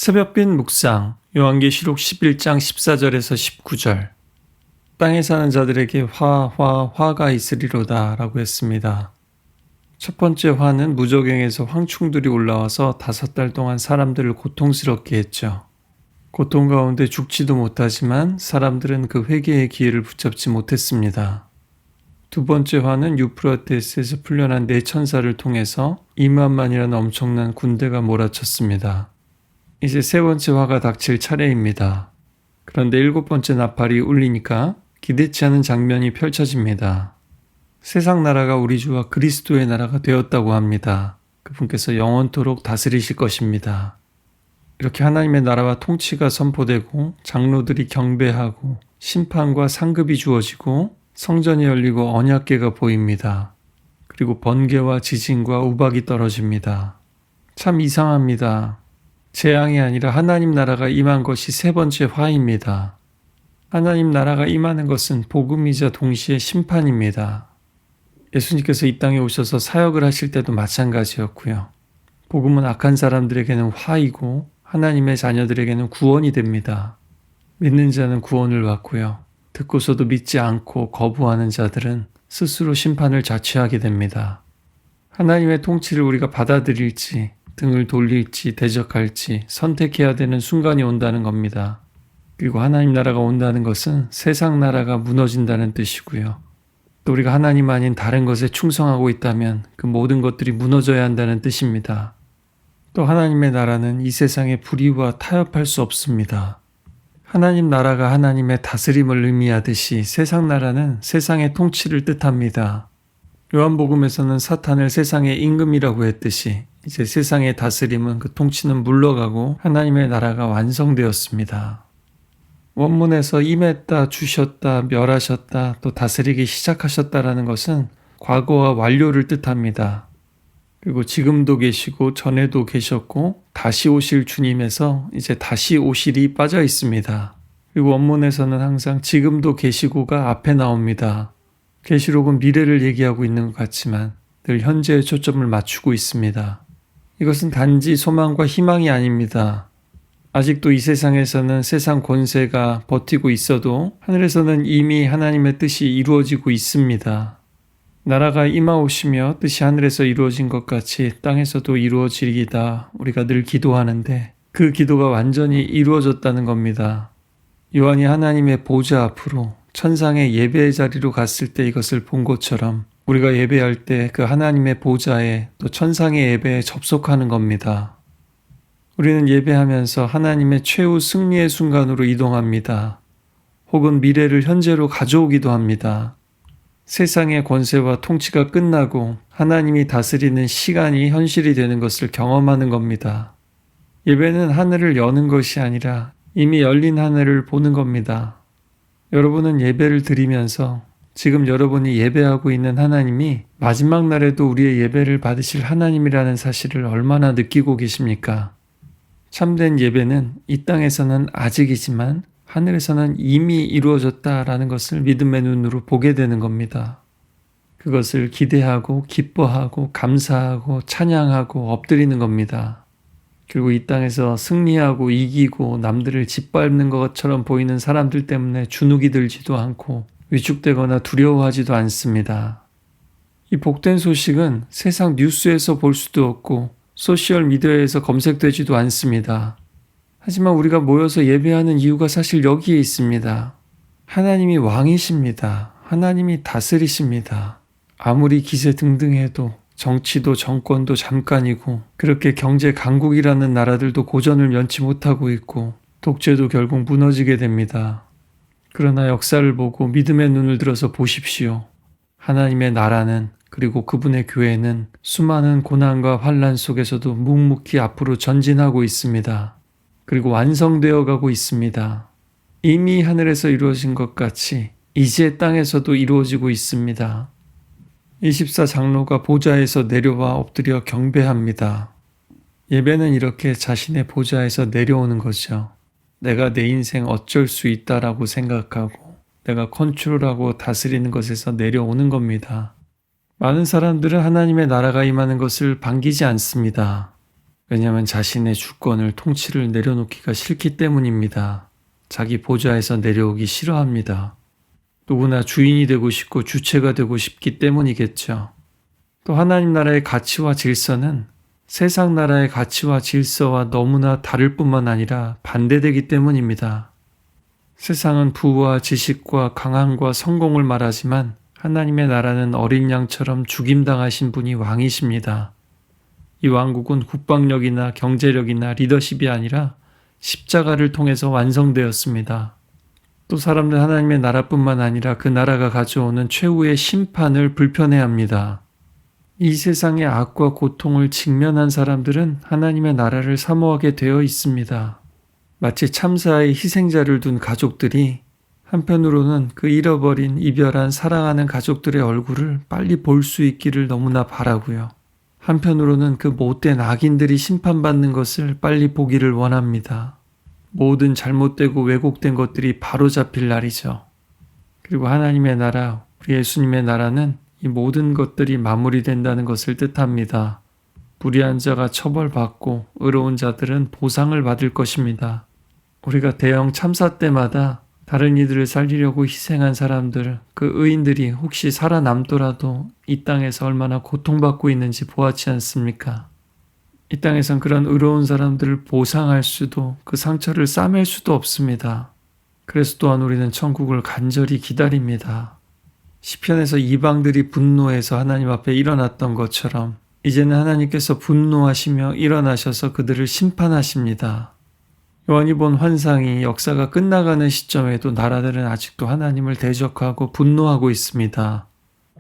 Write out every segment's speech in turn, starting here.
새벽빛 묵상 요한계시록 11장 14절에서 19절. 땅에 사는 자들에게 화가 있으리로다 라고 했습니다. 첫 번째 화는 무저갱에서 황충들이 올라와서 5달 동안 사람들을 고통스럽게 했죠. 고통 가운데 죽지도 못하지만 사람들은 그 회개의 기회를 붙잡지 못했습니다. 두 번째 화는 유프라테스에서 풀려난 4천사를 통해서 2만만이라는 엄청난 군대가 몰아쳤습니다. 이제 세 번째 화가 닥칠 차례입니다. 그런데 7번째 나팔이 울리니까 기대치 않은 장면이 펼쳐집니다. 세상 나라가 우리 주와 그리스도의 나라가 되었다고 합니다. 그분께서 영원토록 다스리실 것입니다. 이렇게 하나님의 나라와 통치가 선포되고 장로들이 경배하고 심판과 상급이 주어지고 성전이 열리고 언약궤가 보입니다. 그리고 번개와 지진과 우박이 떨어집니다. 참 이상합니다. 재앙이 아니라 하나님 나라가 임한 것이 세 번째 화입니다. 하나님 나라가 임하는 것은 복음이자 동시에 심판입니다. 예수님께서 이 땅에 오셔서 사역을 하실 때도 마찬가지였고요. 복음은 악한 사람들에게는 화이고 하나님의 자녀들에게는 구원이 됩니다. 믿는 자는 구원을 받고요. 듣고서도 믿지 않고 거부하는 자들은 스스로 심판을 자취하게 됩니다. 하나님의 통치를 우리가 받아들일지 등을 돌릴지 대적할지 선택해야 되는 순간이 온다는 겁니다. 그리고 하나님 나라가 온다는 것은 세상 나라가 무너진다는 뜻이고요. 또 우리가 하나님 아닌 다른 것에 충성하고 있다면 그 모든 것들이 무너져야 한다는 뜻입니다. 또 하나님의 나라는 이 세상의 불의와 타협할 수 없습니다. 하나님 나라가 하나님의 다스림을 의미하듯이 세상 나라는 세상의 통치를 뜻합니다. 요한복음에서는 사탄을 세상의 임금이라고 했듯이 이제 세상의 다스림은 그 통치는 물러가고 하나님의 나라가 완성되었습니다. 원문에서 임했다, 주셨다, 멸하셨다, 또 다스리기 시작하셨다라는 것은 과거와 완료를 뜻합니다. 그리고 지금도 계시고 전에도 계셨고 다시 오실 주님에서 이제 다시 오실이 빠져 있습니다. 그리고 원문에서는 항상 지금도 계시고가 앞에 나옵니다. 계시록은 미래를 얘기하고 있는 것 같지만 늘 현재에 초점을 맞추고 있습니다. 이것은 단지 소망과 희망이 아닙니다. 아직도 이 세상에서는 세상 권세가 버티고 있어도 하늘에서는 이미 하나님의 뜻이 이루어지고 있습니다. 나라가 임하오시며 뜻이 하늘에서 이루어진 것 같이 땅에서도 이루어지리이다 우리가 늘 기도하는데 그 기도가 완전히 이루어졌다는 겁니다. 요한이 하나님의 보좌 앞으로 천상의 예배의 자리로 갔을 때 이것을 본 것처럼 우리가 예배할 때 그 하나님의 보좌에 또 천상의 예배에 접속하는 겁니다. 우리는 예배하면서 하나님의 최후 승리의 순간으로 이동합니다. 혹은 미래를 현재로 가져오기도 합니다. 세상의 권세와 통치가 끝나고 하나님이 다스리는 시간이 현실이 되는 것을 경험하는 겁니다. 예배는 하늘을 여는 것이 아니라 이미 열린 하늘을 보는 겁니다. 여러분은 예배를 드리면서 지금 여러분이 예배하고 있는 하나님이 마지막 날에도 우리의 예배를 받으실 하나님이라는 사실을 얼마나 느끼고 계십니까? 참된 예배는 이 땅에서는 아직이지만 하늘에서는 이미 이루어졌다라는 것을 믿음의 눈으로 보게 되는 겁니다. 그것을 기대하고 기뻐하고 감사하고 찬양하고 엎드리는 겁니다. 그리고 이 땅에서 승리하고 이기고 남들을 짓밟는 것처럼 보이는 사람들 때문에 주눅이 들지도 않고 위축되거나 두려워하지도 않습니다. 이 복된 소식은 세상 뉴스에서 볼 수도 없고 소셜미디어에서 검색되지도 않습니다. 하지만 우리가 모여서 예배하는 이유가 사실 여기에 있습니다. 하나님이 왕이십니다. 하나님이 다스리십니다. 아무리 기세등등해도 정치도 정권도 잠깐이고 그렇게 경제 강국이라는 나라들도 고전을 면치 못하고 있고 독재도 결국 무너지게 됩니다. 그러나 역사를 보고 믿음의 눈을 들어서 보십시오. 하나님의 나라는 그리고 그분의 교회는 수많은 고난과 환난 속에서도 묵묵히 앞으로 전진하고 있습니다. 그리고 완성되어 가고 있습니다. 이미 하늘에서 이루어진 것 같이 이제 땅에서도 이루어지고 있습니다. 24장로가 보좌에서 내려와 엎드려 경배합니다. 예배는 이렇게 자신의 보좌에서 내려오는 거죠. 내가 내 인생 어쩔 수 있다라고 생각하고 내가 컨트롤하고 다스리는 것에서 내려오는 겁니다. 많은 사람들은 하나님의 나라가 임하는 것을 반기지 않습니다. 왜냐하면 자신의 주권을 통치를 내려놓기가 싫기 때문입니다. 자기 보좌에서 내려오기 싫어합니다. 누구나 주인이 되고 싶고 주체가 되고 싶기 때문이겠죠. 또 하나님 나라의 가치와 질서는 세상 나라의 가치와 질서와 너무나 다를 뿐만 아니라 반대되기 때문입니다. 세상은 부와 지식과 강함과 성공을 말하지만 하나님의 나라는 어린 양처럼 죽임당하신 분이 왕이십니다. 이 왕국은 국방력이나 경제력이나 리더십이 아니라 십자가를 통해서 완성되었습니다. 또 사람들 하나님의 나라뿐만 아니라 그 나라가 가져오는 최후의 심판을 불편해합니다. 이 세상의 악과 고통을 직면한 사람들은 하나님의 나라를 사모하게 되어 있습니다. 마치 참사의 희생자를 둔 가족들이 한편으로는 그 잃어버린 이별한 사랑하는 가족들의 얼굴을 빨리 볼 수 있기를 너무나 바라고요. 한편으로는 그 못된 악인들이 심판받는 것을 빨리 보기를 원합니다. 모든 잘못되고 왜곡된 것들이 바로잡힐 날이죠. 그리고 하나님의 나라, 우리 예수님의 나라는 이 모든 것들이 마무리된다는 것을 뜻합니다. 불의한 자가 처벌받고 의로운 자들은 보상을 받을 것입니다. 우리가 대형 참사 때마다 다른 이들을 살리려고 희생한 사람들, 그 의인들이 혹시 살아남더라도 이 땅에서 얼마나 고통받고 있는지 보았지 않습니까? 이 땅에선 그런 의로운 사람들을 보상할 수도 그 상처를 싸맬 수도 없습니다. 그래서 또한 우리는 천국을 간절히 기다립니다. 시편에서 이방들이 분노해서 하나님 앞에 일어났던 것처럼 이제는 하나님께서 분노하시며 일어나셔서 그들을 심판하십니다. 요한이 본 환상이 역사가 끝나가는 시점에도 나라들은 아직도 하나님을 대적하고 분노하고 있습니다.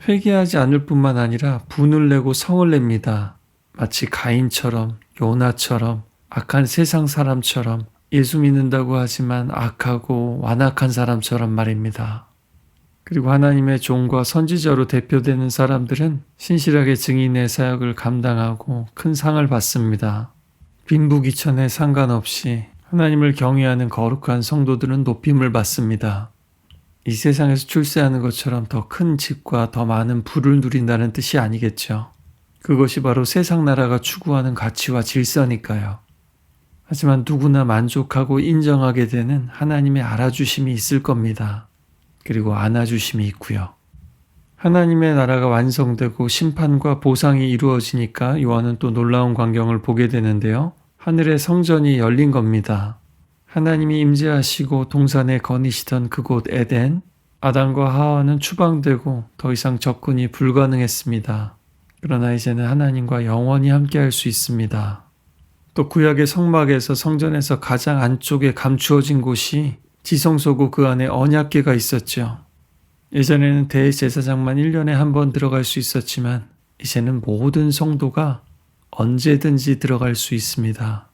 회개하지 않을 뿐만 아니라 분을 내고 성을 냅니다. 마치 가인처럼, 요나처럼, 악한 세상 사람처럼, 예수 믿는다고 하지만 악하고 완악한 사람처럼 말입니다. 그리고 하나님의 종과 선지자로 대표되는 사람들은 신실하게 증인의 사역을 감당하고 큰 상을 받습니다. 빈부귀천에 상관없이 하나님을 경외하는 거룩한 성도들은 높임을 받습니다. 이 세상에서 출세하는 것처럼 더 큰 집과 더 많은 부를 누린다는 뜻이 아니겠죠. 그것이 바로 세상 나라가 추구하는 가치와 질서니까요. 하지만 누구나 만족하고 인정하게 되는 하나님의 알아주심이 있을 겁니다. 그리고 안아주심이 있고요. 하나님의 나라가 완성되고 심판과 보상이 이루어지니까 요한은 또 놀라운 광경을 보게 되는데요. 하늘의 성전이 열린 겁니다. 하나님이 임재하시고 동산에 거니시던 그곳 에덴, 아담과 하와는 추방되고 더 이상 접근이 불가능했습니다. 그러나 이제는 하나님과 영원히 함께할 수 있습니다. 또 구약의 성막에서 성전에서 가장 안쪽에 감추어진 곳이 지성소고 그 안에 언약궤가 있었죠. 예전에는 대제사장만 1년에 한 번 들어갈 수 있었지만 이제는 모든 성도가 언제든지 들어갈 수 있습니다.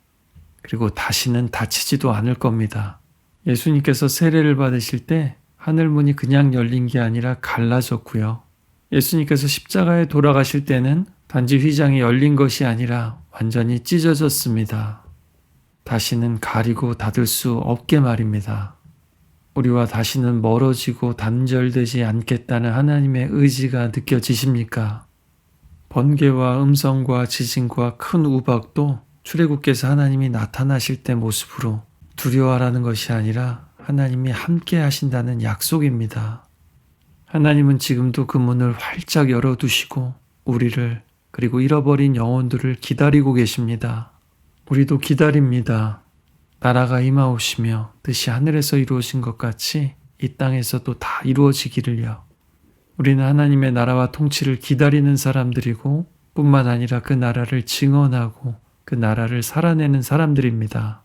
그리고 다시는 닫히지도 않을 겁니다. 예수님께서 세례를 받으실 때 하늘문이 그냥 열린 게 아니라 갈라졌고요. 예수님께서 십자가에 돌아가실 때는 단지 휘장이 열린 것이 아니라 완전히 찢어졌습니다. 다시는 가리고 닫을 수 없게 말입니다. 우리와 다시는 멀어지고 단절되지 않겠다는 하나님의 의지가 느껴지십니까? 번개와 음성과 지진과 큰 우박도 출애굽께서 하나님이 나타나실 때 모습으로 두려워하라는 것이 아니라 하나님이 함께 하신다는 약속입니다. 하나님은 지금도 그 문을 활짝 열어두시고 우리를 그리고 잃어버린 영혼들을 기다리고 계십니다. 우리도 기다립니다. 나라가 임하오시며 뜻이 하늘에서 이루어진 것 같이 이 땅에서도 다 이루어지기를요. 우리는 하나님의 나라와 통치를 기다리는 사람들이고 뿐만 아니라 그 나라를 증언하고 그 나라를 살아내는 사람들입니다.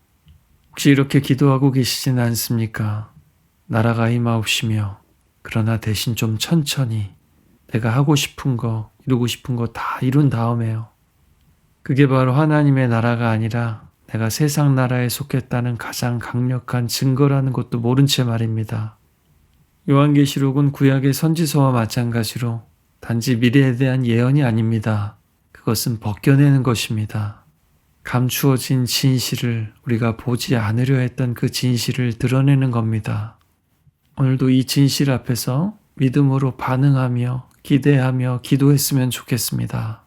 혹시 이렇게 기도하고 계시진 않습니까? 나라가 임하옵시며 그러나 대신 좀 천천히 내가 하고 싶은 거 이루고 싶은 거 다 이룬 다음에요. 그게 바로 하나님의 나라가 아니라 내가 세상 나라에 속했다는 가장 강력한 증거라는 것도 모른 채 말입니다. 요한계시록은 구약의 선지서와 마찬가지로 단지 미래에 대한 예언이 아닙니다. 그것은 벗겨내는 것입니다. 감추어진 진실을 우리가 보지 않으려 했던 그 진실을 드러내는 겁니다. 오늘도 이 진실 앞에서 믿음으로 반응하며 기대하며 기도했으면 좋겠습니다.